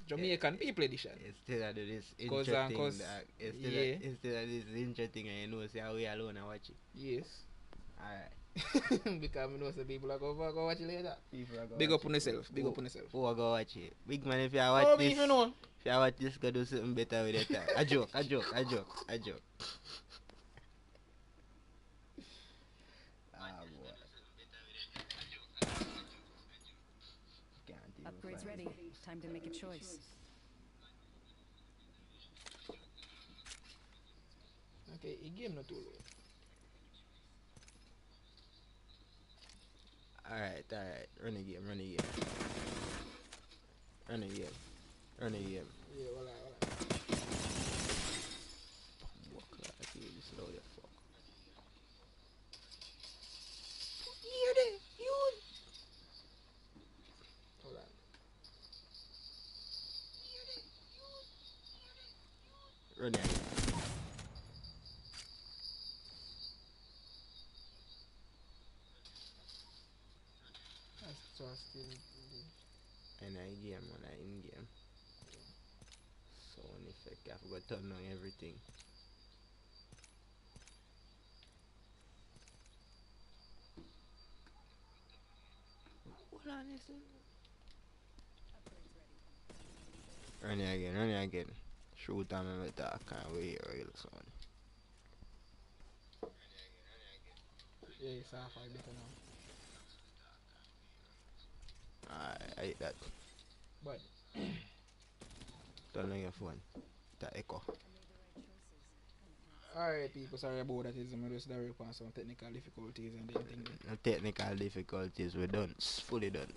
Jamaican People edition. Instead of this Cause intro thing, cause yeah, instead of this intro thing, and you know, say how we alone and watch it. yes. Alright. Because I know some people are go watch it later. People are Big watch up on it. yourself. Big up on yourself. Who are go watch it? Big man, if you watch Oh, this, if you know. if you watch this, go do something better with it. A joke. Ah, boy. Can't even Upgrades find ready. Time to make a choice. Okay, a game not too low. Alright. Run a game. Run a game. Yeah, voilà. Fuck, I feel this loud as fuck. Hold on. Run a game. So I still And I game, man, I in game. Sound effect, I forgot to turn on everything. Hold on, listen. Run it again. Shoot on me with that kind of way, real sound. yeah, it's half a better now. I hate that. But Turn on your phone. That echo. alright people, sorry about that. Is I'm just there upon some technical difficulties and then thing. No technical difficulties, we done. Fully done.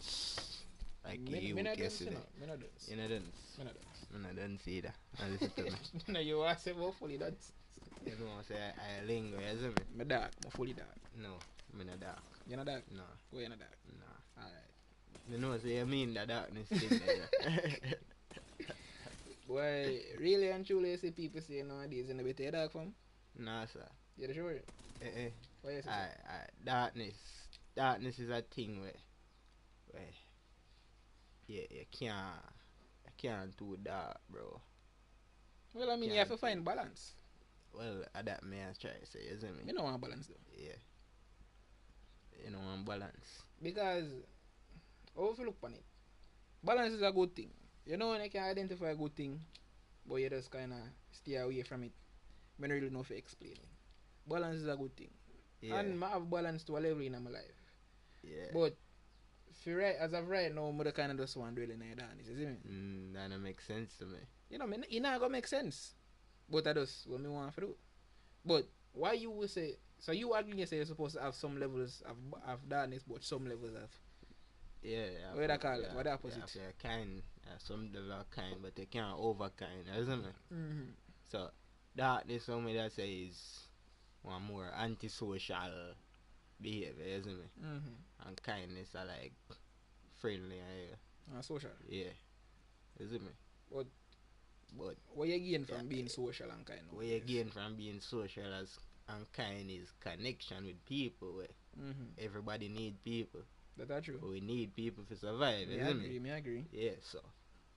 Like you Me not dance, yesterday. me not dance. You know done. Me not dance. I no done see that. Now listen to me. No, you want to say more fully dance. You know I say I linger, you see me? Me dark, me fully dark. No, me not dark. You not dark? No, Go you not dark. no. Alright. You know say you mean the darkness thing there. Boy, really and truly you see people say nowadays you know better dark from? Nah, sir. You sure? Eh. What you say? Darkness. Darkness is a thing where you can't do dark, bro. Well, I mean, you have to find balance. Well, that may I try to say, you see me? You don't want balance though. Yeah. You know, want balance. Because, how if you look on it, balance is a good thing. You know when you can identify a good thing, but you just kind of stay away from it. I don't really know if you explain it. Balance is a good thing. Yeah. And I have balance to a level in my life. Yeah. But, as of right now, I kind of just want to dwell in that. You see me? That don't make sense to me. You know, it not gonna make sense. But I just what me want to do. But why you would say so you agree you say you're supposed to have some levels of darkness but some levels of Yeah. what do I call it? What the opposite? Yeah, kind. Some level of kind, but they can't over kind, isn't it? Mm-hmm. So darkness, somebody that say is one more antisocial behavior, isn't it? Mm-hmm. And kindness are like friendly, Social. yeah, isn't it? But what you gain from being social and kind? What you gain from being social and kind is connection with people. Mm-hmm. Everybody need people. That's true. We need people to survive, isn't it? Me agree. Yeah, so.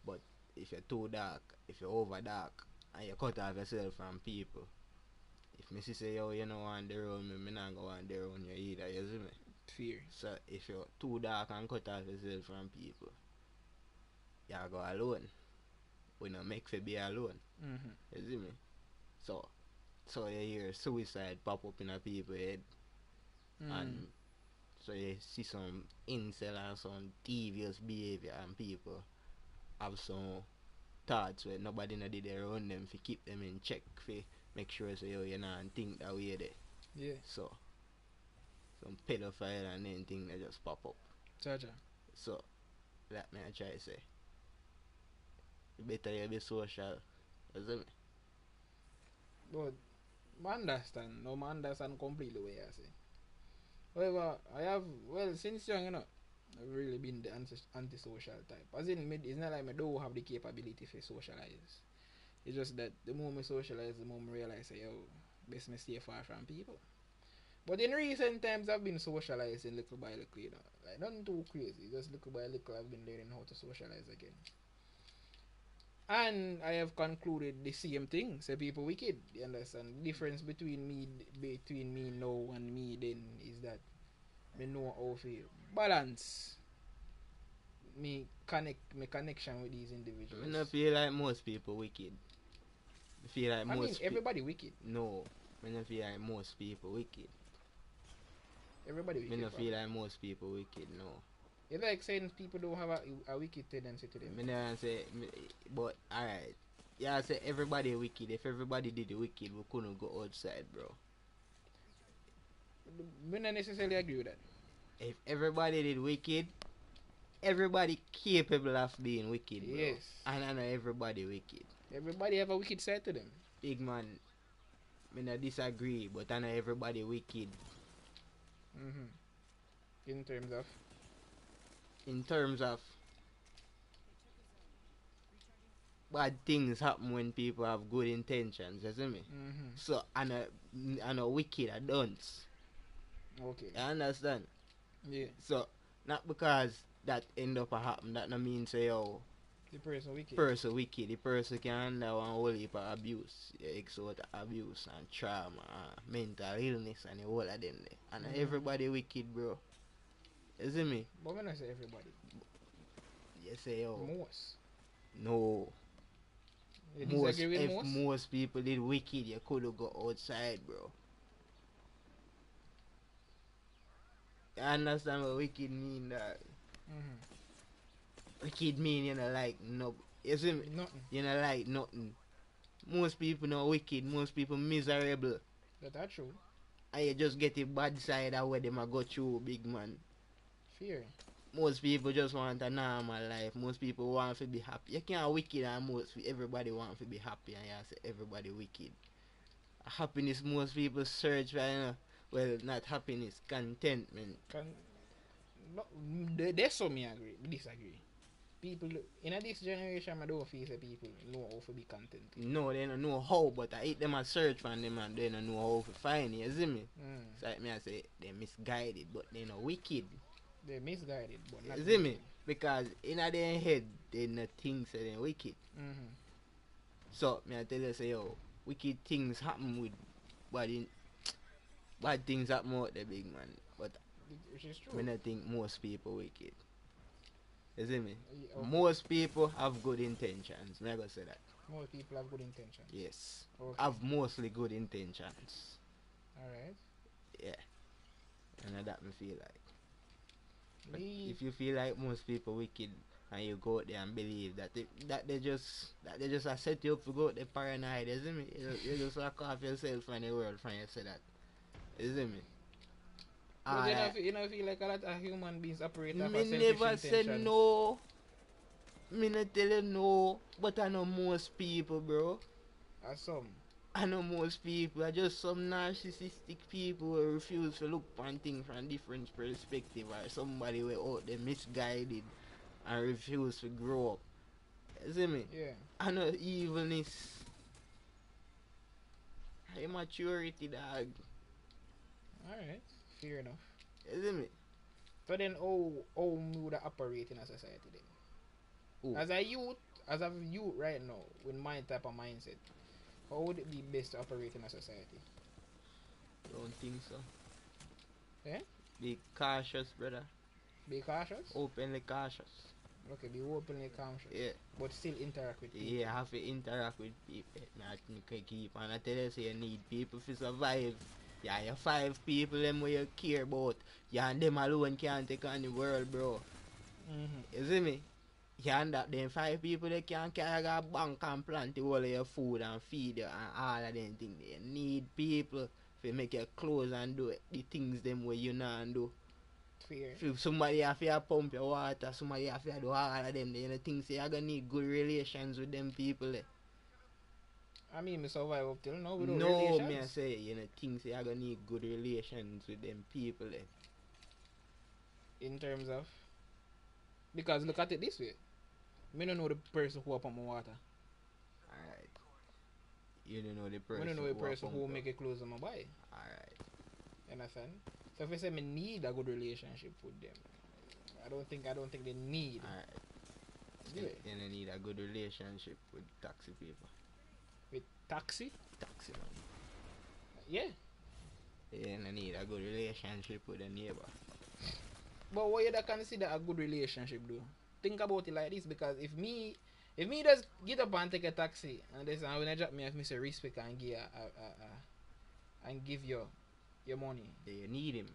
But if you're too dark, if you're over dark, and you cut off yourself from people, if me say, yo, you know, on the road, me not go on the road you either, you see me? Fear. So if you're too dark and cut off yourself from people, you go alone. We not make for be alone. Mm-hmm. You see me? So you hear suicide pop up in a people head, and so you see some incel and some devious behavior and people have some thoughts where nobody not did around them to keep them in check for make sure so you know and think that way there. Yeah. So some pedophile and anything that just pop up. Cha-cha. So that me I try to say. You better you be social. You see me? But I understand. No, I understand completely what you say. However, since young, you know, I've really been the antisocial type. As in, it's not like I don't have the capability to socialize. It's just that the more I socialize, the more I realize, yo, best me stay far from people. But in recent times, I've been socializing little by little, you know. Like, nothing too crazy. Just little by little, I've been learning how to socialize again. And I have concluded the same thing. Say people wicked. You understand? The difference between me now and me then is that me know how to balance me connection with these I don't individuals. feel like most people wicked. I feel like I mean most people. everybody wicked. No, I don't feel like most people wicked. Everybody I wicked don't feel probably. like most people wicked. No. It's like saying people don't have a wicked tendency to them. I don't say, but alright. Yeah, I say everybody wicked. If everybody did the wicked, we couldn't go outside, bro. Me not necessarily agree with that. If everybody did wicked, everybody capable of being wicked, bro. Yes. And I know everybody wicked. Everybody have a wicked side to them. Big man, me not disagree, but I know everybody wicked. Mm-hmm. In terms of In terms of bad things happen when people have good intentions, you see me? mm-hmm. So I know wicked I don't. Okay. You understand? Yeah. So not because that end up a happen, that no mean say oh The person wicked. person wicked, the person can handle one whole heap of abuse, exert abuse and trauma, mental illness and the whole of them there. And everybody wicked, bro. You see me? But when I say everybody, You say oh most. no. You disagree with If most? most people did wicked, you could go outside, bro. You understand what wicked mean? That Mm-hmm. wicked mean you know like no. You see me? Nothing. You know like nothing. Most people know wicked. Most people miserable. That's true. And you just get the bad side of where them a go through, big man. Fear. Most people just want a normal life. Most people want to be happy. You can't wicked and everybody want to be happy and you say everybody wicked. Happiness most people search for, you know. Well, not happiness, contentment. Can no, there's some me agree, disagree. People in this generation, I don't feel that people know how to be content. No, they don't know how, but I hate them a search for them and they don't know how to find it, you see me? So like me I say, they misguided, but they not wicked. They're misguided, but not You see me? wicked. Because in their head, they not think that they're wicked. Mm-hmm. So, me I tell you, say, yo, wicked things happen with bad, bad things happen out there, big man. But Which is true. me not think most people wicked. You see me? Okay. Most people have good intentions. Me I go say that. Most people have good intentions. Yes. Okay. Have mostly good intentions. Alright. Yeah. And that me feel like. But Me, if you feel like most people wicked and you go out there and believe that they just are set you up to go out there paranoid, you see me? You just lock off yourself from the world from you say that. You see me? but you know feel like a lot of human beings operate off Me of selfish never said intentions. no. Me not tell you no. But I know most people, bro. As some. I know most people are just some narcissistic people who refuse to look on things from different perspective, or somebody who out there misguided and refuse to grow up. You see me? Yeah. I know evilness. Immaturity, dog. Alright. Fair enough. You see me? So then how would I operate in a society then? Ooh. As a youth right now, with my type of mindset, how would it be best to operate in a society? Don't think so. Yeah? Be cautious, brother. Be cautious? Openly cautious. Okay, be openly conscious. Yeah. But still interact with people. Yeah, have to interact with people. Not keep and I tell you, say you need people to survive. Yeah, you 5 people them where you care about. Yeah, and them alone can't take on the world, bro. Mm-hmm. You see me? Yeah, and that them 5 people they can carry a bank and plant the whole of your food and feed you and all of them things. They need people to make your clothes and do the things them where you not do. Fair. If somebody have to pump your water, somebody have to do all of them, you know, things you're gonna need good relations with them people. I mean, me survive up till now without No, me I relations. say, you know, things you're gonna need good relations with them people. In terms of. Because look at it this way. Me don't know the person who pump my water. Alright. You don't know the Me person. don't know the person who pump make a clothes on my body. Alright. You understand? So if I say me need a good relationship with them, I don't think they need. Alright. Yeah. You don't need a good relationship with taxi people. With taxi? Taxi man. Yeah. You don't need a good relationship with a neighbor. But what you da consider a good relationship though? Think about it like this, because if me just get up and take a taxi and this and when I drop me if me say respect and give and give your money. You need him.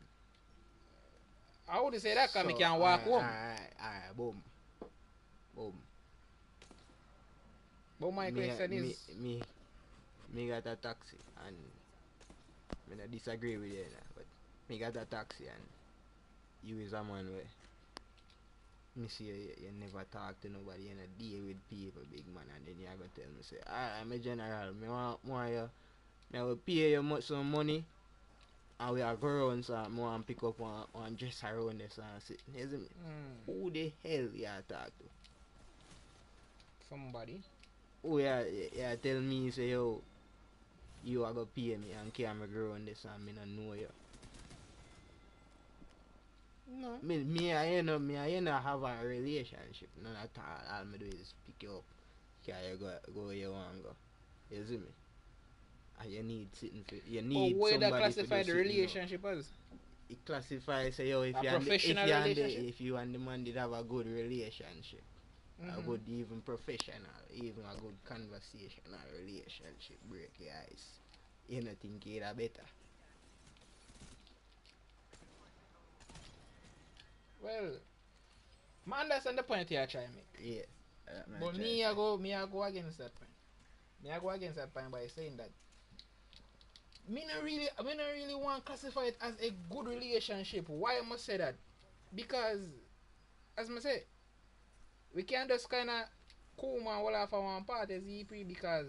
I would say that because So, me can walk home. Alright, boom. Boom. But my question is me got a taxi and I don't disagree with you now, but me got a taxi and you is a man where me see you never talk to nobody, you not deal with people, big man, and then you gonna tell me say, I'm a general, me want you, me will pay you some money and we are go around so I want pick up one dress around this and sit. Isn't it? Who the hell you talk to? Somebody. Oh yeah, tell me say yo you are gonna pay me and carry me go around this and me not know you. No. Me and you know have a relationship. None at all. All me do is pick you up, carry you go where you want to go. You see me? And you need sitting for you need But where somebody that classify the to relationship as? it classifies say yo if A you professional relationship? if you and the man did have a good relationship, a Mm-hmm. good even professional, even a good conversational relationship, break your ice. You not think it a better. Well, I understand the point you are trying to make. Yeah. But me I go against that point. Me I go against that point by saying that me not really want to classify it as a good relationship. Why I must say that? Because as I say, we can't just kinda come and all off of one part as EP because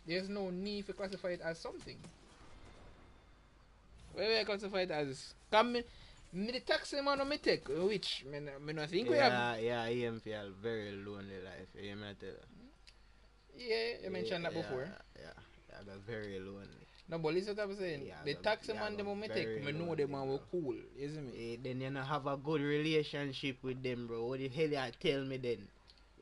there's no need to classify it as something. Where we classify it as come me the taxi man me take which me not think we have. Yeah, I am feel very lonely life. You know tell Yeah, you mentioned that before. Yeah, I got very lonely. No, but listen to what I'm saying. Yeah, The taxi man I them got me very take, me know lonely, them and we bro. cool, isn't it? Then you not have a good relationship with them, bro. What the hell you tell me then?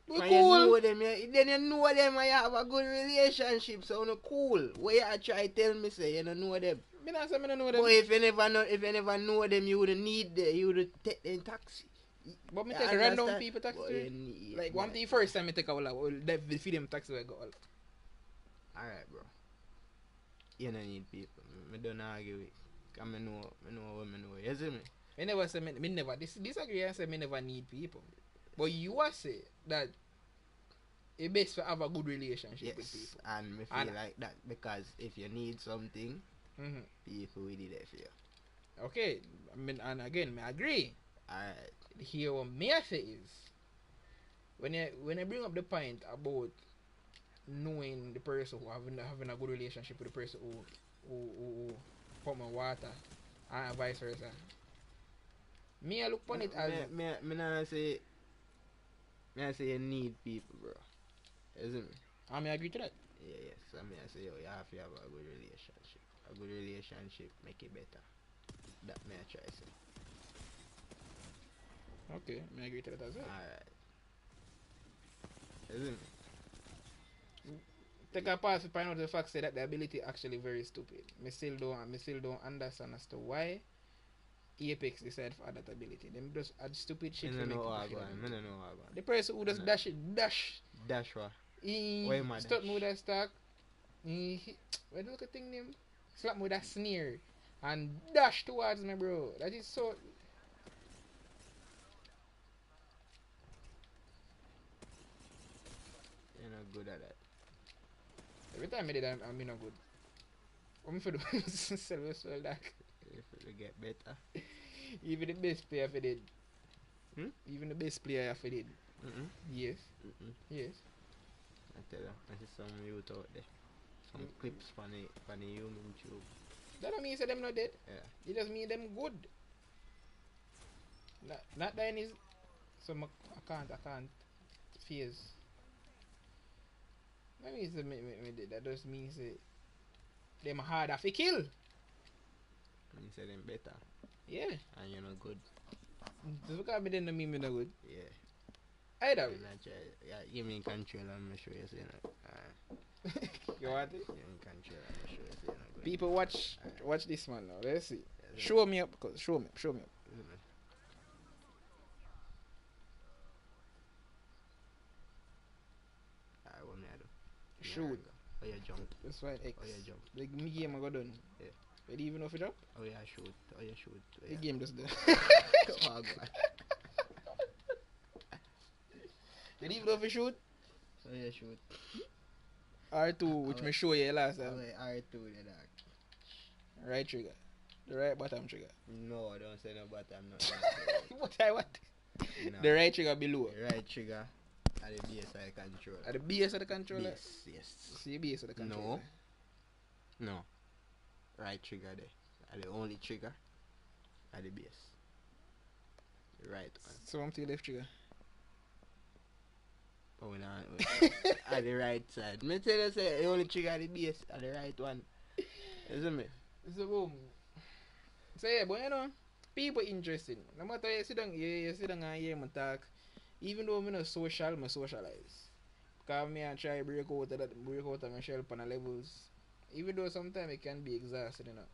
We When cool. you know them, then you know them and you have a good relationship, so no cool. What you try tell me say you don't know them? Me not say me don't know them. But if you never know them, you would need you would take them taxi. But me You take understand? random people taxi. But you need, Like one thing first time me take a while, they feed them taxi I got all. Alright, bro. You don't need people. Me don't argue with. Cause me know what me know. You see me? Me never say me never disagree and say me never need people. But you are say that it best to have a good relationship with Yes, people. and me feel like that because if you need something, Mm-hmm. people will do that for you. Okay, I mean, and again, me agree. Alright. Here what me I say is when I bring up the point about knowing the person who having a good relationship with the person who put my water and vice versa. Me I look upon it as Me not say you need people, bro. You see me? I may agree to that. Yeah, yes. So I say yo, you have to have a good relationship. A good relationship make it better. That me I try say. Okay, I agree to that as well. Alright. You see me? Take a pause to point out the fact say that the ability actually very stupid. Me still don't understand as to why Apex decide for that ability. Them just add stupid shit I to don't make know people how I feel go. ability. I don't know how I go. The person who just dash Dash what? he Why am I stop dash? me with that stack. What the look at thing name? Slap me with that sneer and dash towards me, bro. That is so. You're not good at that. Every time I did, I'm not good. I'm for the service well that. If you get better. Even the best player for did. Hmm? Even the best player for did. Yes. Yes. I tell you, I see some youth out there. Some clips from the human tube. That don't mean say them not dead. Yeah. It just mean them good. Not that is. So I can't phase. That means that just means them harder to kill. You say them better. Yeah. And you're not good. Just because me then don't mean me not good. Yeah. Either I'm not try. Yeah, give me control and make sure you say no. you want it? Give me control and make sure you say no. People watch this man now. Let's see. Yes, Show me up, cause show me up. Alright, what me I do? Shoot. Oh yeah, jump. That's fine. X. Oh yeah, jump. The game I got done. Yeah. You even know if you jump? Oh yeah, shoot. Oh yeah, shoot. Oh, The yeah. game just done. Oh god. You even know if you shoot? Oh yeah, shoot. R2, which me show you last Oh time. yeah, R2 the dog. Right trigger. The right bottom trigger. No, I don't say no, but I'm not. What I want? No. The right trigger below. The right trigger at the base I control. At the base of the controller? Base, yes. See the base of the controller? No. Right trigger there. At the only trigger at the base. The right one. So I'm to the left trigger. Oh no. At the right side. Me tell you say the only trigger at the base at the right one. Isn't it? So boom. So yeah, but you know, people interested. No matter you sit down, you sit down and hear me talk. Even though I'm not social, I socialize. Because me and try break out of my shell on the levels. Even though sometimes it can be exhausting, you know.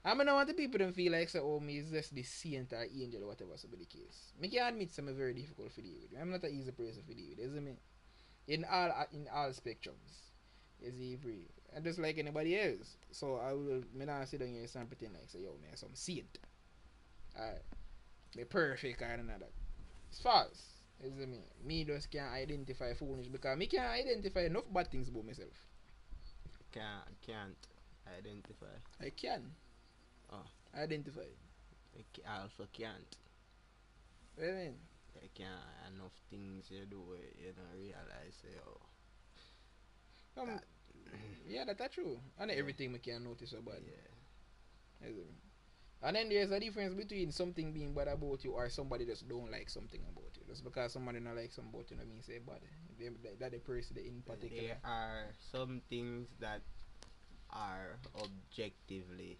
I don't want the people to feel like say, oh, me is just the saint or angel or whatever so be the case. I can admit some very difficult to deal with. I'm not an easy person to deal with, isn't me? In all spectrums. You see, free. And just like anybody else. So I will not sit down here and pretend like say, yo, man, some saint. Alright. Me perfect or none of that. It's false. Isn't me? Me just can't identify foolish because me can't identify enough bad things about myself. Can't identify. I can. Oh. Identify. I also can't. What do you mean? I can't enough things you do you don't realize Yeah, that's true. And Yeah. everything we can notice about. Yeah. Isn't me? And then there's a difference between something being bad about you or somebody just don't like something about you. Just because somebody don't like something about you, don't mean say bad. That the person in particular. There are some things that are objectively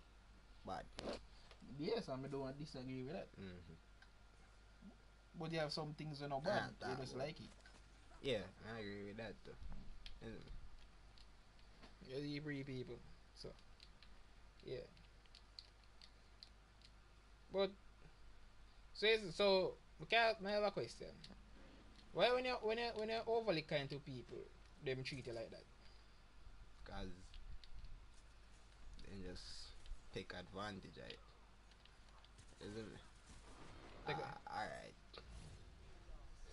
bad. Yes, I don't disagree with that. Mm-hmm. But you have some things that are not bad. Ah, You that just one. like it. Yeah, I agree with that too. You free people. So yeah. But so I have a question. Why when you're overly kind to people, them treat you like that? Because they just take advantage of it. Isn't it? Alright.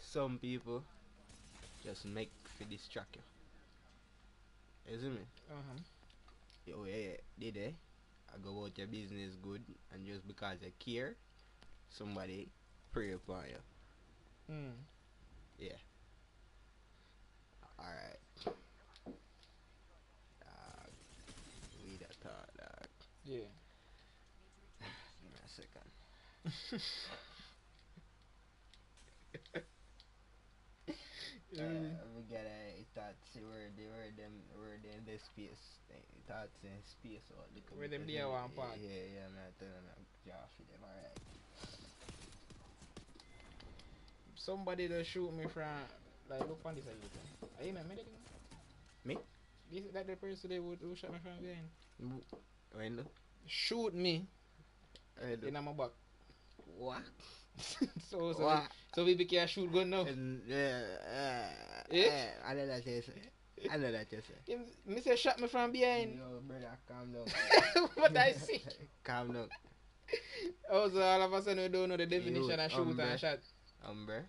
Some people just make for distract you. Isn't it? Oh yeah, did they? I go about your business good and just because you care, somebody prey upon you. Hmm. Yeah. Alright. We that thought, dog. Yeah. Give me a second. We get a thoughts where they in this space. Thoughts in space or Where them there one part. Yeah, man. Tell them job for them, alright. Somebody just shoot me from like look on this side. Are you man? Me? This that the person they would who shot me from behind. When? Shoot me in my back. What? so What? so we can shoot gun now. I know that you say. I know that you say. Me say shot me from behind. Yo, brother, calm down. What I see. Calm down. Oh, so all of a sudden we don't know the definition of shoot Umbre. and shot. Umber.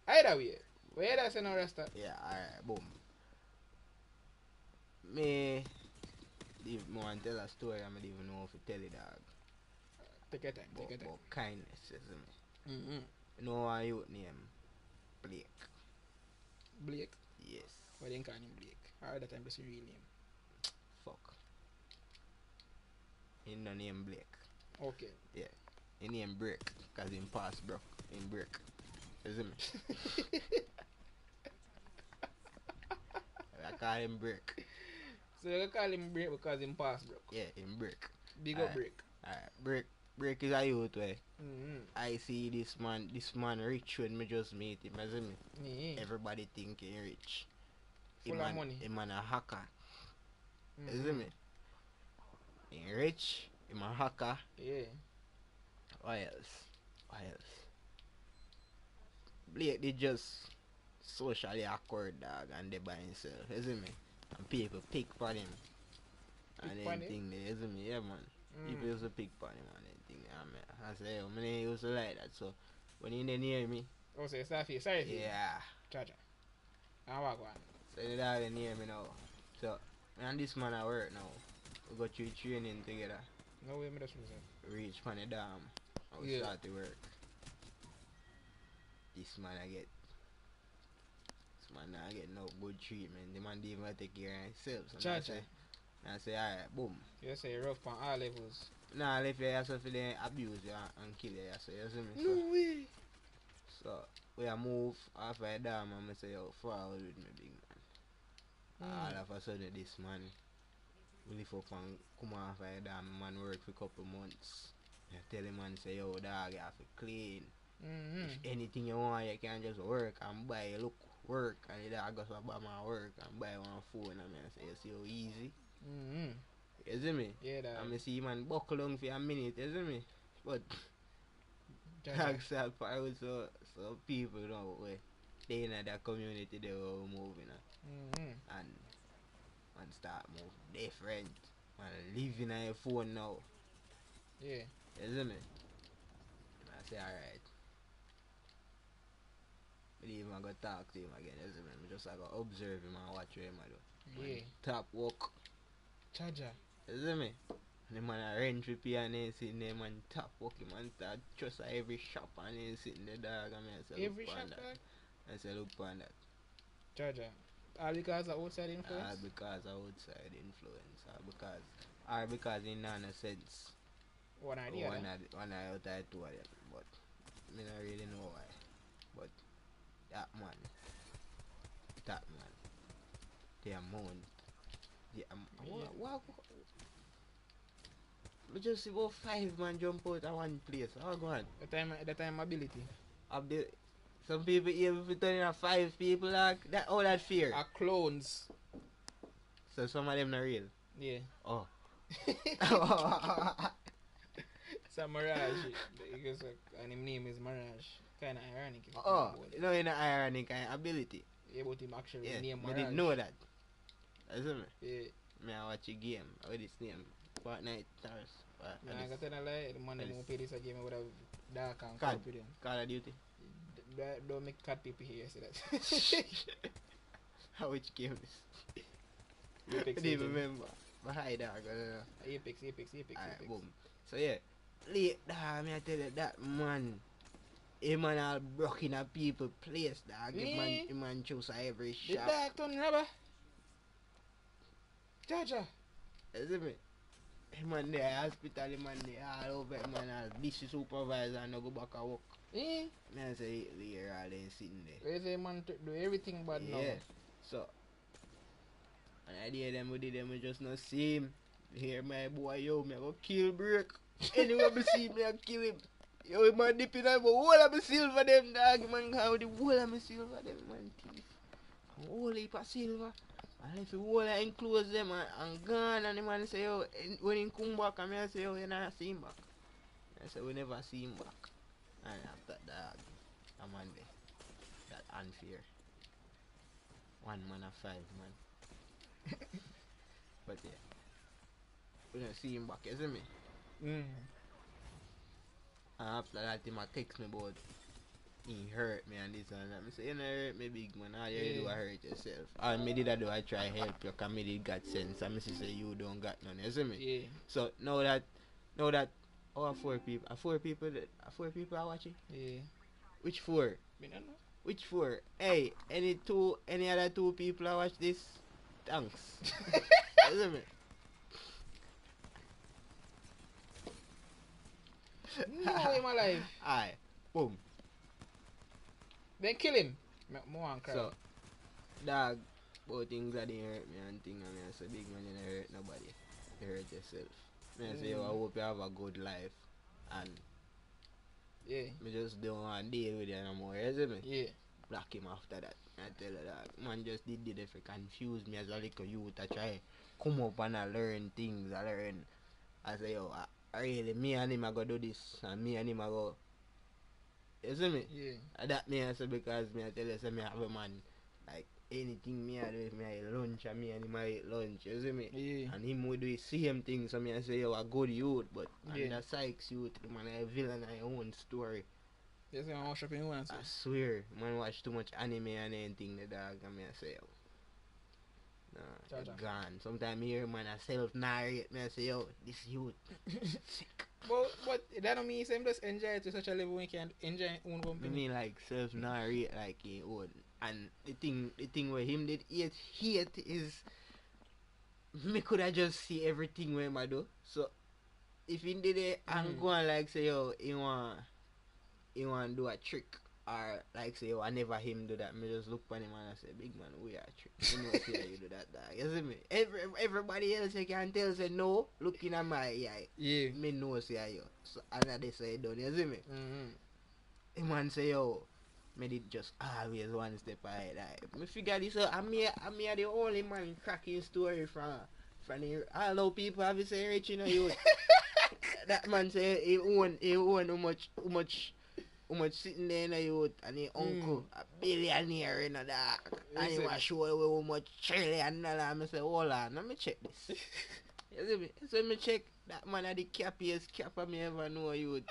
Either way. Where that's no rasta. Yeah, alright, boom. Me, if me want tell a story, I don't even know if to tell it, dog. Take your time, take your time. But kindness, isn't it? Mm-hmm. You know why you name Blake? Blake? Yes. Why they call him Blake? Or that time just your real name. Fuck. He no name Blake. Okay. Yeah. He name Brick, cause him pass broke. Him Brick. Isn't me? I call him Brick. So you call him Brick because him pass broke. Yeah, him Brick. Big up Brick. Alright, Brick. break is a youth way. Mm-hmm. I see this man rich when me just meet him, as me. Yeah. Everybody think he rich. Full of money. He man a hacker. Mm-hmm. Is me? He rich, he man a hacker. Yeah. What else? What else? Blake they just socially awkward dog and they by himself, isn't me? And people pick for him. And Pick for then him? thing they, isn't me? Yeah man. People used to pick for him and then thing. I say, yo, man, used to like that. So when he didn't hear me, Oh, so it's sorry for you. yeah. Cha-cha. I walk one. So the dog didn't hear me now. So me and this man at work now. We go through training together. No way, me just lose Reach pan the dam. And we start to work. This man I get no good treatment. The man didn't even take care of himself. So I say, alright, boom. You say rough on all levels. Nah, if you have for them abuse you and kill you, so you see me? No way. So we a move off a dam and I say, yo, forward with me, big man. All of a sudden, this man will lift up and come off a dam. Man work for a couple months. I tell him and say, yo, dog, you have to clean. If anything you want, you can just work and buy. Look, work. And the dog goes to buy my work and buy one phone. And I say, you see how easy? You see me? Yeah, that. And I see man buckle down for a minute, you see me? But dog sad part was so people know where they in that community they were moving and man start move different. Man living on your phone now. Yeah. You see me? And I say alright. But even I go talk to him again, you see me? I just I go observe him and watch what him do. Yeah. Man, top work. Charger. You see me? And the man a rent repair and then sitting there man top work him and start just every shop and then sitting the dog and I say Every shop dog? I say look upon that. Charger. All because of outside influence? All because of outside influence. Or because in no sense. One idea. One out of two of them. But I don't really know why. But that man. The amount. What? We just see about 5 man jump out of one place. How go on? The time ability. Some people even if you turn in 5 people like that all that fear. Are clones. So some of them not real. Yeah. Oh. It's a Mirage. Because and his name is Mirage. Kinda ironic. Oh, you know in an ironic kind of ability. Yeah, but him actually name I Mirage. didn't know that. That's me. Yeah. Me I watch a game with his name. Fortnite Stars. I got tell a lie, the man that won't play this game would have dark and Call with him. Call of Duty. Don't make cat people here, see that. How which game is? Apex. I didn't even remember. But hi dog. Apex. Alright, boom. So yeah. Late dog, me I tell you that man. He man all broke in a people place dog. He man choose every The shop. dark turn rubber. Jaja. You see me? Him man there hospital, him man there all over, him man all busy supervisor and no go back and work. Eh? Me I say here all then sitting there. Where's the man to do everything bad now? Yeah. So and I did them we just not see him. Here my boy yo me I go kill break. Anywhere me see me I kill him. Yo man dipping on whole of me silver them dog man how the whole of me silver them man thief. Whole heap of silver. And if you hold and enclose them and gone and the man say, yo, when he come back, and I say, yo, you not see him back. I say, we never see him back. And after that, a man there. That unfair. 1 man or 5 man. But yeah. We don't see him back, you see me? And after that, he might text me about he hurt me and this and that. I say, you know, hurt me big man, all you do is hurt yourself. All me did I do, I try help you, because me did got sense. And me say, you don't got none, you see me? Yeah. So, now that, our 4 people, 4 people are watching? Yeah. Which 4? Me don't know. Which 4? Hey, any other 2 people are watch this? Thanks. You see me? No way my life. Aye, boom. Then kill him. More and cry. So, dog, both things that didn't hurt me and things and I say, big man, you don't hurt nobody. You hurt yourself. I say, yo, I hope you have a good life. And Yeah. me just don't want to deal with it no more, you see me? Yeah. Block him after that. I tell you that. Man just did it if it confuse me as a little youth. I try come up and I learn things. I say, yo, I really, me and him I go do this. And me and him I go, you see me? Yeah. And that me I say because me I tell you, say me have a man. Like, anything me I do, if me I eat lunch and me and him I eat lunch, you see me? Yeah. And him we do the same thing. So me I say, yo, I good youth. But Yeah. under Sykes youth, the man I villain I own story. Yes, I want shopping one. I swear, man watch too much anime and anything the dog and me I say, yo. Nah, it's gone. Sometimes me hear man I self-narrate me I say, yo, this youth sick. But that don't mean him just enjoy it to such a level when he can enjoy his own I company. mean like self-narrate like he own. And the thing where him did hate is me could have just see everything where him I do. So if he did it and go and like say, yo, he want do a trick. Or like say, oh, I never him do that. Me just look at him and I say, big man, we are trick. You know say that you do that, dog. You see me? Everybody else you can tell say no. Looking at my eye, Yeah. me know say you. So and they say done. You see me? The man say, yo, me did just always one step ahead. Like, me figure this out. I'm here the only man cracking story from the. I know people have say rich, you know you. That man say he own how much sitting there in the youth and his uncle a billionaire in the dark and he was show how much $1 trillion. I say, hold on, let me check this. You see me? So me check that man at the cappiest cap I me ever know youth.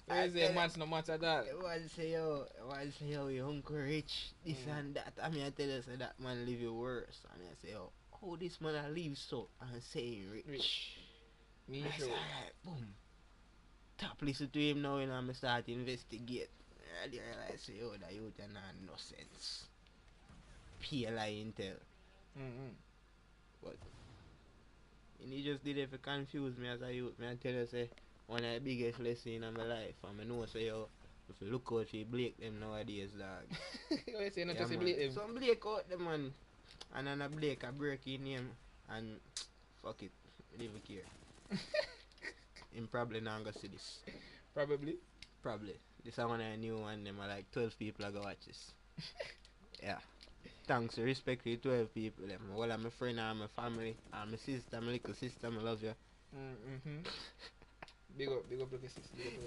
I say man's no matter that. Everyone say yo, your uncle rich, this and that. I mean I tell you say that man live it worse. And I say, yo, how this man a live so and say rich. Me I sure. say, alright, boom. Top listen to him now and I start investigate. I realize say, oh, that youth and no sense. PLI intel. But and he just did it to confuse me as a youth. Me I tell you say one of the biggest lessons in my life. And I know say yo, if you look out for Blake them nowadays, dog. You say not Yeah, just man. Blake them. Some Blake out them man. And then a Blake a break in name and fuck it. I don't even care. Him probably not gonna see this. Probably. This is one I knew and them are like 12 people are gonna watch this. Yeah. Thanks, respect to 12 people. Them. All of my friend and my family and my sister, my little sister, I love you. Big up little sister.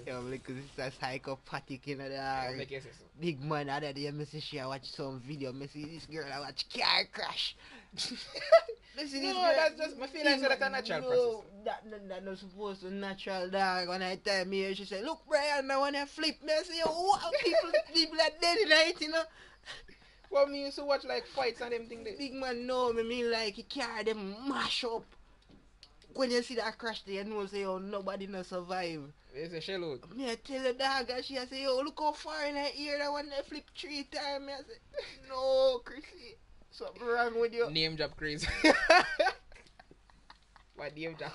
Yeah, my little sister psychopathic in the big man other day, I see she watch some video. I see this girl I watch car crash. That's just my feeling that's a natural process. That not supposed to natural, dog. When I tell me, she say, look Brian, I wanna flip me. I say, wow, people are dead in it, you know. Well, me used to watch like fights and them thing there. Big man know me mean like he carry them mash up. When you see that crash there, you know say, oh, nobody no survive. It's a shell out. Me I tell the dog and she say, yo, look how far in her ear that one they flip 3 times. Me I say, no, Chrissy, something wrong with you. Name drop crazy. What name drop?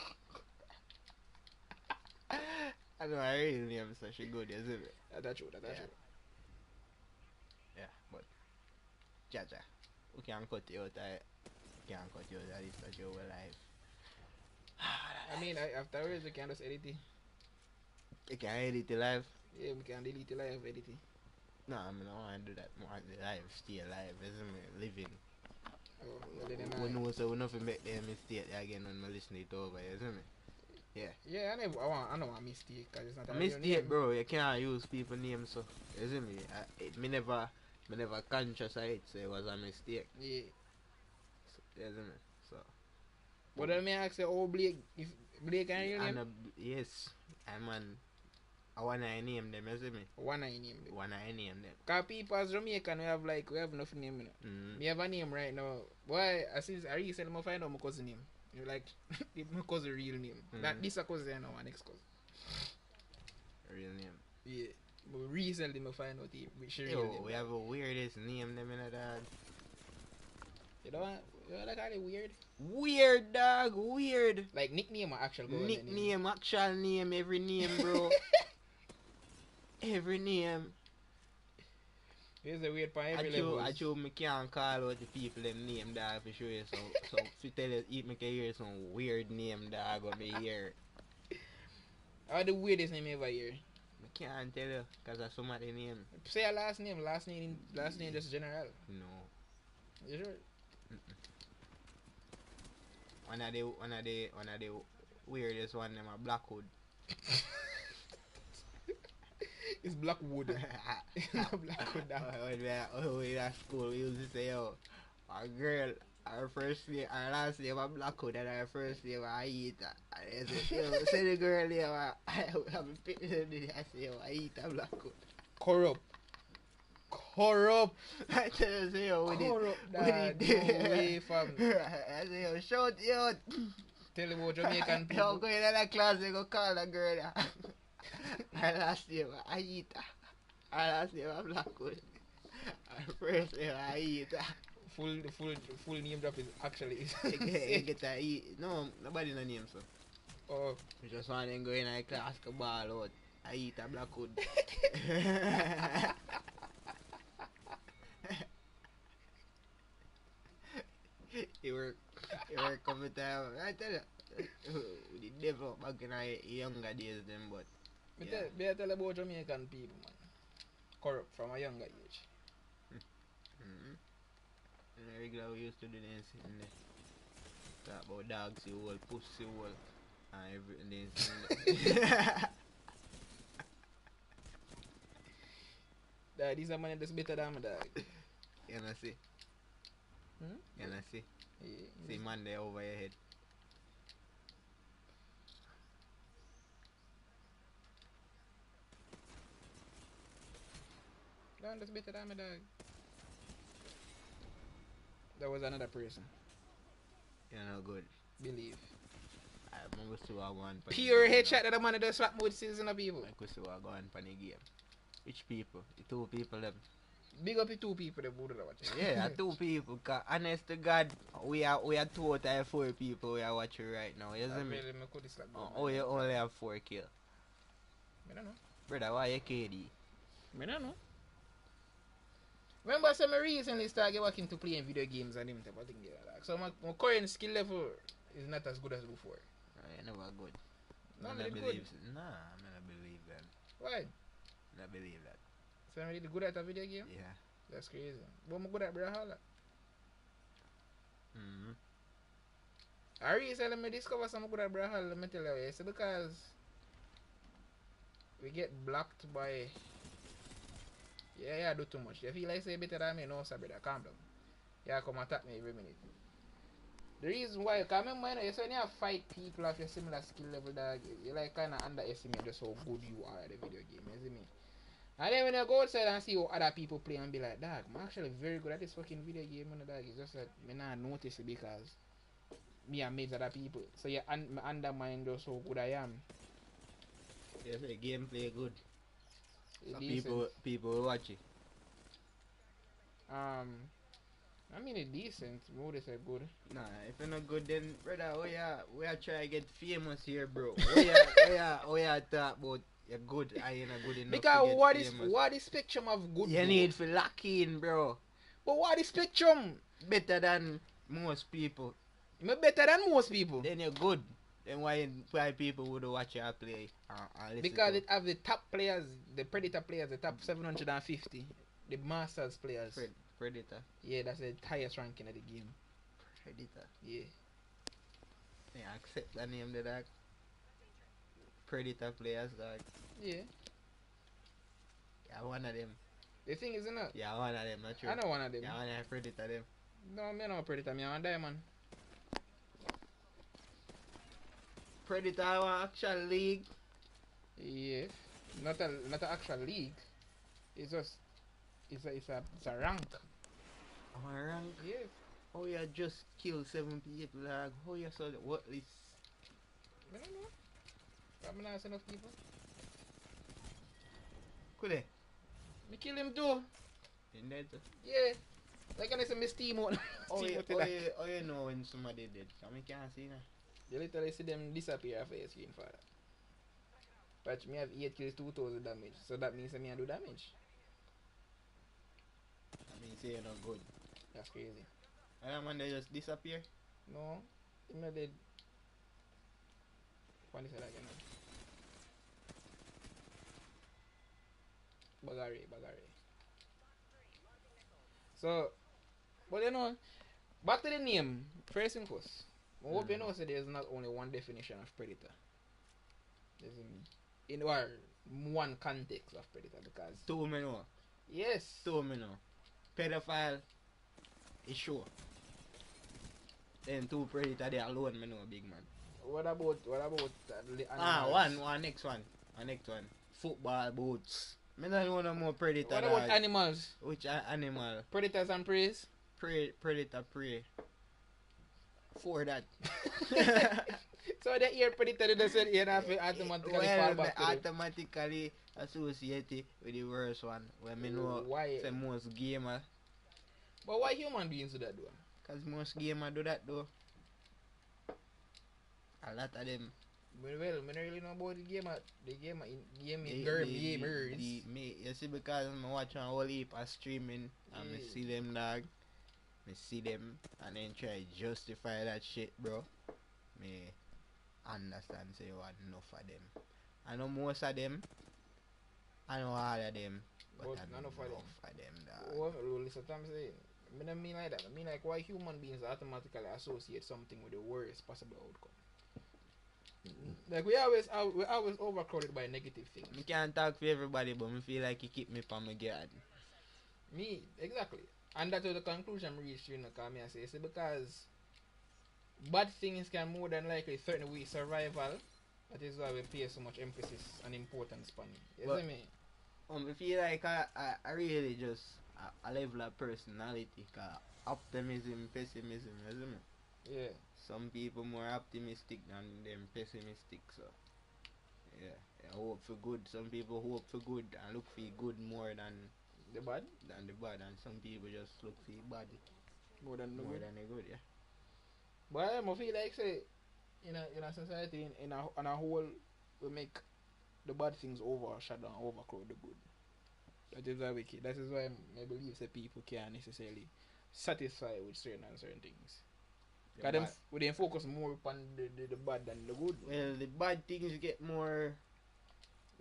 I know I really name so she good, isn't it? That's true. Yeah, but Jaja, we can cut you out of this because you're alive. I mean, afterwards we can just edit it. You can edit the live? Yeah, we can delete the live editing. No, I mean, I don't want to do that. I want the live, stay alive, isn't it? Living. Oh, well, then We know so we don't make the mistake again when we listen it over, isn't it? Yeah. Yeah, I don't want mistake because it's not A mistake, bro. You can't use people names, so isn't me? Me never conscious of it, so it was a mistake. Yeah. So, isn't it? So. But then me ask you, oh Blake, if Blake can you name? Yes, I man. I wanna name them, isn't me? One I name them. Wanna name them. Cause people as Jamaican, we have enough name. You know? Me have a name right now. Why? Since I recently find out my cousin name. You like, it's my cousin real name. That this a cousin now, my next cousin. Real name. Yeah. But recently I find out which real name. We have a weirdest name them in that. You know what? You know, like all weird. Weird, dog. Weird. Like nickname or actual name? Nickname, actual name, every name, bro. Every name. There's a weird part every level. I me can't call out the people them name, dog, for sure. So if you tell us, if me can hear some weird name, dog, on me hear. Or the weirdest name ever hear? I can't tell you because of some of the name. Say a last name. Last name just general. No. You sure? One of the weirdest one them a Blackwood. It's Blackwood. Blackwood. When we at school, we used to say, "Yo, our girl, our first name, our last name was Blackwood, and our first name was Aita." And they say, "Yo, say the girl name, I have a picture of it." I say, "Yo, Aita Blackwood." Corrupt. I tell you, say, "Yo, with Corrupt. it, No way, fam. I say, "Yo, shout yo." Tell about Jamaican Yo, people. go in that class, they go call the girl. Our last name was Aita. Our last name was Blackwood. Our first name was Aita. Full name drop is actually. You get a E. No, nobody no name so. Oh. We just want them go in a class to ball out. Aita Blackwood. He work every time. I tell you, we did never back in our younger days them, but Me tell about Jamaican people, man. Corrupt from a younger age. regular we used to do this in there. Talk about dogs, you all, pussy all, and everything. Dad, these are money that's better than my dog. You know see? You know see? Yeah. See man there over your head. No, that's better than my dog. That was another person. You know good. Believe. I remember still I one Pure headshot that the man that swap with season of people. I could still go on for the game. Which people? The two people them. Big up the two people that would watch. Yeah, two people. Cause honest to God, we are two out of 4 people we are watching right now. You see me? You only have 4 kills. I don't know. Brother, why you KD? I don't know. Remember, some recently started working to playing video games and them type of thing like that. So my current skill level is not as good as before. You never good. No, I I'm don't really believe. good. Nah, I don't believe that. Why? I don't believe that. So I'm really good at a video game? Yeah. That's crazy. But I'm good at Brawlhalla. I recently discovered some good at Brawlhalla, let me tell you. It's because we get blocked by... Yeah, I do too much. You feel like say better than me? No, sir, brother. Calm down. Yeah, come attack me every minute. The reason why, because remember, you know, when you fight people of your similar skill level, dog, you like kind of underestimate just how good you are at the video game, you see me? And then when you go outside and see how other people play and be like, dog, I'm actually very good at this fucking video game, you know, dog. It's just that me not notice it because me and mates other people. So you undermine just how good I am. You say gameplay good. So Decent. people watch it. I mean it's decent. More they say good. Nah, if you're not good, then brother, we are trying to get famous here, bro. We are talk about you're good and you're not good enough Because to get famous. what is spectrum of good? You need to lock in, bro. But what is spectrum? Better than most people. Me better than most people. Then you're good. Then why people would watch you play? Because it have the top players, the Predator players, the top 750, the Masters players. Predator. Yeah, that's the highest ranking of the game. Predator. Yeah. Yeah, accept the name the dog. Predator players, dog. Yeah. Yeah, one of them. The thing is, not. Yeah, one of them, not true. I know one of them. Yeah, one of them Predator them. No, me no Predator, me a Diamond. Predator one actual league. Yeah. Not an actual league. It's just it's a rank. Oh, a rank? Yeah. Oh, you just killed 7 people, dog. Oh, you saw what is? I don't know. I'm not enough people. Could they? Me kill him too. In that? Yeah. Like I said, me steam out. Oh, you know when somebody dead. I mean, can't see now. You literally see them disappear off your screen for that. But me have 8 kills, 2000 damage. So that means I do damage. I mean, say you're not good. That's crazy. And when they just disappear? No. I'm not dead. What is it again? Bagari. So, but back to the name. First thing first. I hope you know so there's not only one definition of predator. There's in or one context of predator because Two me know. yes. Two me know. Pedophile is sure. Then two predator they alone me know big man. What about the animals? One next one. Football boots. Me don't know no more predator. What about animals? Which animal? Predators and preys? Predator prey. For that. So the ear predator they said you have to automatically fall back to automatically associate it with the worst one. When me know why? Say most gamer. But why human beings do that though? Cause most gamer do that though. A lot of them. Well, I don't really know about gamers. You see, because I watch a whole heap of streaming and I see them dog. I see them and then try to justify that shit, bro. Me understand say you want enough of them. I know most of them. I know all of them. But I know enough of them, dog. Well, listen to what I'm saying. I don't mean like that. I mean like why human beings automatically associate something with the worst possible outcome. Like we always overcrowded by negative things. I can't talk for everybody, but I feel like you keep me from my guard. Me, exactly. And that's the conclusion I reached, because I say, because bad things can more than likely threaten with survival. That is why we place so much emphasis and importance on it. You see me? I feel like I really just a level of personality, optimism, pessimism, you see me? Yeah. Some people more optimistic than them pessimistic, so yeah. Hope for good. Some people hope for good and look for good more than the bad, and some people just look for bad more than the good, yeah. But I feel like say in a society in a whole we make the bad things overshadow and overcrowd the good. That is why that is why I believe that people can't necessarily satisfy with certain things. Because they focus more upon the bad than the good. Well, the bad things get more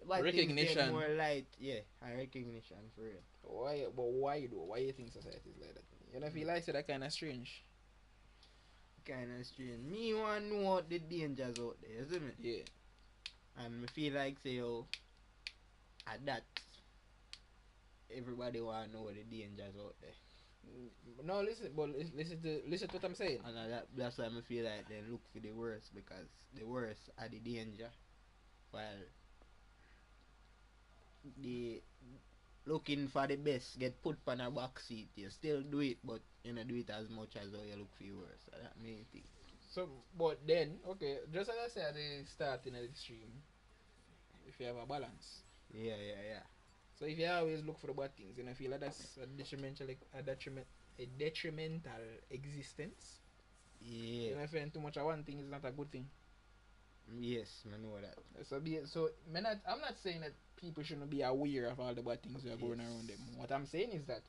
recognition, get more light, yeah, and recognition for real. Why? But why though? Why you think society is like that? You know, feel like that kind of strange. Me want to know what the dangers out there, isn't it? Yeah. And me feel like say at that everybody want to know the dangers out there. No, listen to what I'm saying. And that's why I feel like they look for the worst, because the worst are the danger, while the looking for the best get put on a back seat. You still do it, but you don't do it as much as how you look for the worst. So that main thing. So, but then, okay, just as I said at the start in the stream, if you have a balance. Yeah. So if you always look for the bad things, and I feel like that's a detrimental existence. Yeah. And if you too much of one thing is not a good thing. Yes, I know that. I'm not saying that people shouldn't be aware of all the bad things that are going around them. What I'm saying is that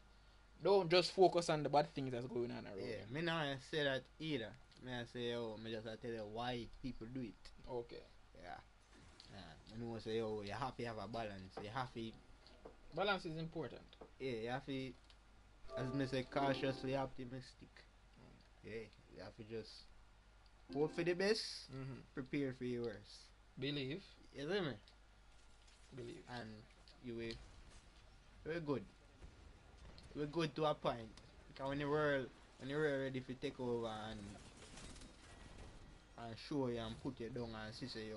don't just focus on the bad things that's going on around them. Yeah, me not say that either. Me I say, me just tell you why people do it. Okay. Yeah. I know say, you have to have a balance. You have to. Balance is important. Yeah, you have to, as me say, cautiously optimistic. Yeah, you have to just hope for the best, prepare for your worst. Believe. You see me? Believe. And we're good. We're good to a point. Because when the world ready to take over and show you and put you down and say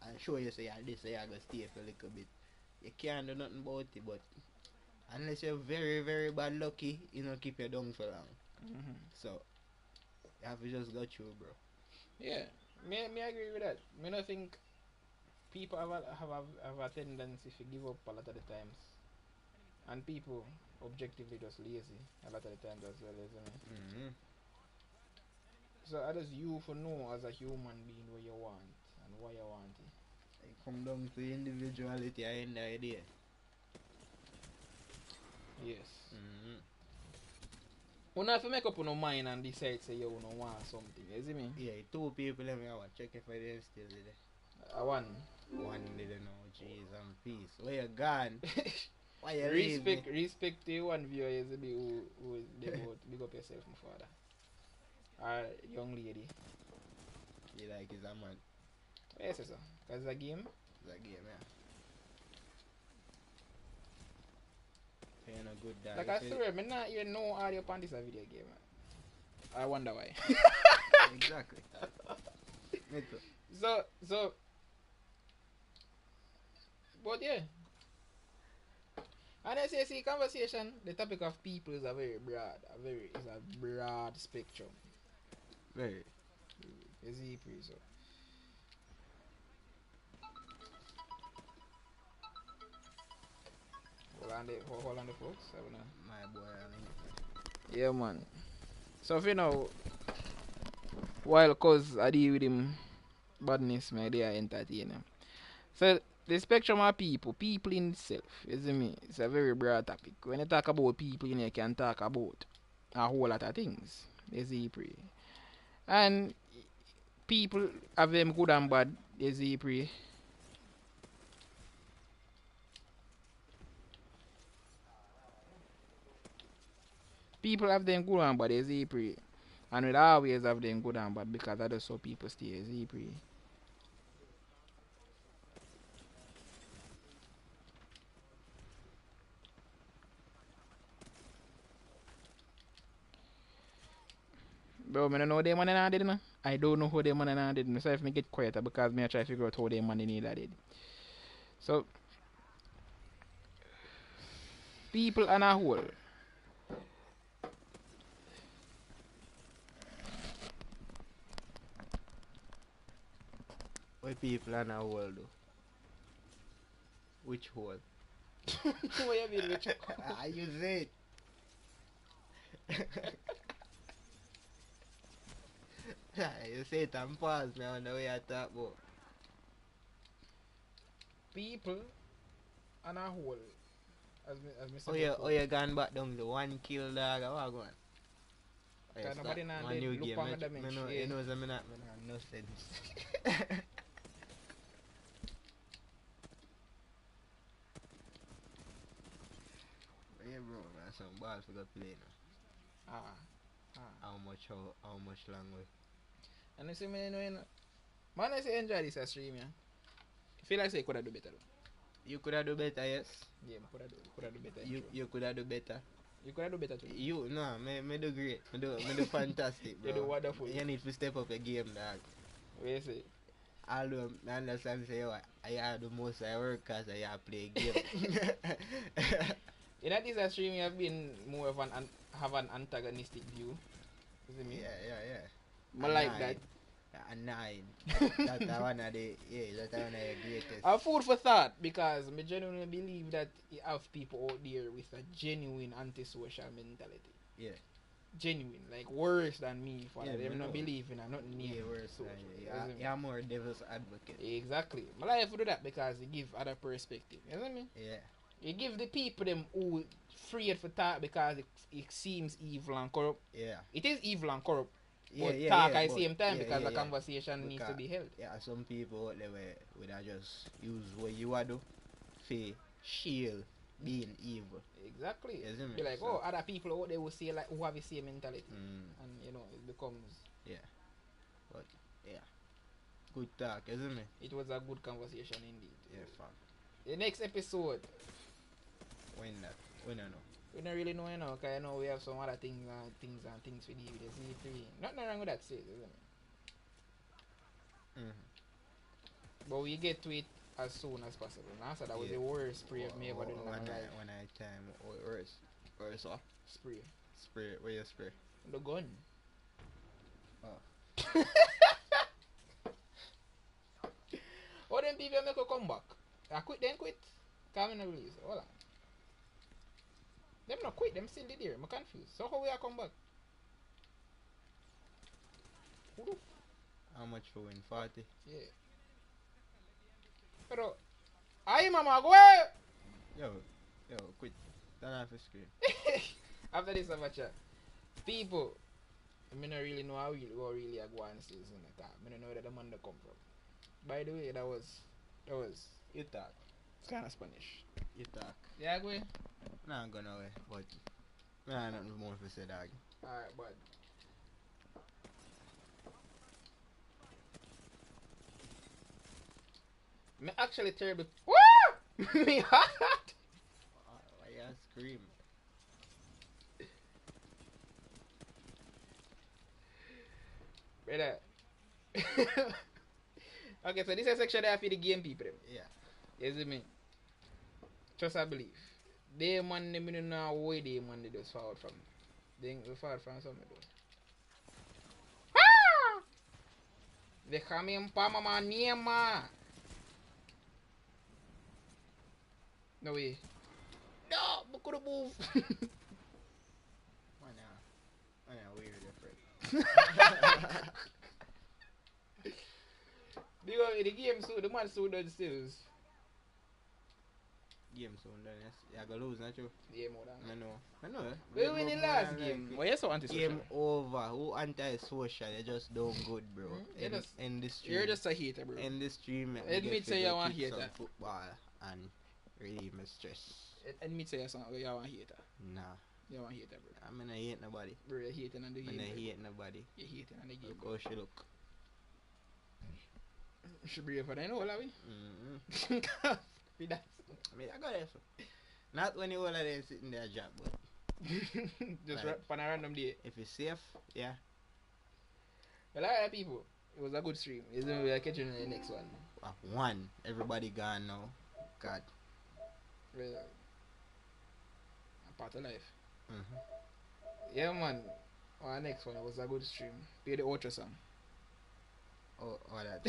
and show you say this you are gonna stay for a little bit. You can't do nothing about it, but unless you're very, very bad lucky, you know, keep you down for long. So you have to just go through, bro. Yeah, me agree with that. Me not think people have a tendency to give up a lot of the times, and people objectively just lazy a lot of the times as well, isn't it? So how does you for know as a human being what you want and why you want it? It come down to individuality at the end of the day. Yes. You have to make up your mind and decide say you don't want something, you see me? Yeah, two people let me out check if I didn't still there. One didn't know, jeez and peace. Where you gone? Why you leave me? Respect to one viewer is the be who is the boat. Big up yourself, my father. Or young lady. You like is a man. Yes, sir. Cause it's a game. It's a game, yeah. You're a good dog. Like I swear, me not even know audio on this a video game. Man. I wonder why. Exactly. Me too. So, but yeah. And as you see, conversation, the topic of people is a very broad, is a broad spectrum. Very. Is he free so? Hold on the folks. I wanna... My boy, I mean. Yeah, man. So if you know, while cause I deal with him badness, man, they are entertaining. So the spectrum of people in itself, you see me, it's a very broad topic. When you talk about people, you can talk about a whole lot of things. You see, pray. And people have them good and bad, you see, pray. People have them good and bad, you see, pray. And we always have them good and bad because that's how people stay, you see, pray. Bro, I don't know how them man did, no? I don't know how them man did. So if me get quieter because me I try to figure out how them man need that did. So people on a whole. What people are now world though? Which hole? What you mean which I use it. You say it and pause me on the way I talk about. people on a whole. As me said Oh you gone back down to one kill dog or what going? Oh, you Cause start nobody now one dead new look game. on the bench. You know me not no sense. Yeah, bro, man, some balls for go play now. How much long way? And you see me, you know. Man, I say enjoy this stream, yeah. Feel like say you could have do better. You could have do better, yes. Yeah, could have do better. You could have do better. You could have do better too. You no, me do great. Me do fantastic, bro. You do wonderful. You need to step up your game, dog. What you say? Although I understand say I have the most I work cause I have play game. In this stream, you have been more of have an antagonistic view. You see me? Yeah. I like that. A 9. That's one of the greatest. A food for thought because I genuinely believe that you have people out there with a genuine antisocial mentality. Yeah. Genuine, like worse than me for Yeah, them not believing and nothing near. Yeah, worse than you. You're more devil's advocate. Exactly. I like to do that because you give other perspective. You know what I mean? Yeah. You give the people them who afraid for talk because it seems evil and corrupt. Yeah. It is evil and corrupt. But talk at the same time because the conversation needs to be held. Yeah, some people out there would just use what you are do for shield being evil. Exactly. Isn't Be like, so, oh, other people out there will say like who have the same mentality. And you know, it becomes but good talk, isn't it? It was a good conversation indeed. Yeah, fam. The next episode. When that? When I know. We don't really know, you know, because I know we have some other things we deal with. Z3. Nothing wrong with that, isn't it? But we get to it as soon as possible. Now, so that was the worst spray I've ever done in my life. When I time, worse what? Spray. Spray, where you spray? The gun. Oh. Oh, them people make a comeback. I quit, then quit. Come in the release. Hold on. Them not quit, them still there. I'm confused. So how we are come back? How much for win? 40? Yeah. Pero, ay mama, go away! Yo, quit. Turn off the screen. After this, I'm a chat. People, I don't really know how really I go and see this in the car. I don't know where the money come from. By the way, that was. You talk. It's kind of Spanish. You talk. Yeah, go ahead. Nah, I'm gonna away, but nah, nothing more to say, dog. Alright, bud. Me actually terrible. Woo! Me hot. Why you scream? Brother. Okay, so this is a section there for the game people. Yeah. You see me? Trust I believe. They man, them don't know why they man they just forward from. They forward from something though. Ah! Déjame en paz, mamá, niema. No way. No, but could have moved. I know, weird different. Because in the game, so the man so done stills. Game soon, then yes. Yeah, go lose, not you? Yeah, more than I that. know. I know. We win the last game. Why you so antisocial? Game over. Who anti-social? You just don't good, bro. In this stream. You're just a hater, bro. In this stream, Admit say you want hater. Football and really my stress. Admit say you want hater. Nah. You want hater, bro. I'm gonna hate nobody. Bro, you're hating on the game. I'm gonna hate nobody. You're hating on the game. Look how she look. Should be for that, know, Lavi. That. I mean, I got it. Not when you all of them sitting there job, but just like, on a random day. if it's safe, yeah. Well, alright, people. It was a good stream. It's we are catching in the next one. One. Everybody gone now. God. Well, a part of life. Mm-hmm. Yeah, man. Our next one, it was a good stream. Play the outro song. Oh, that.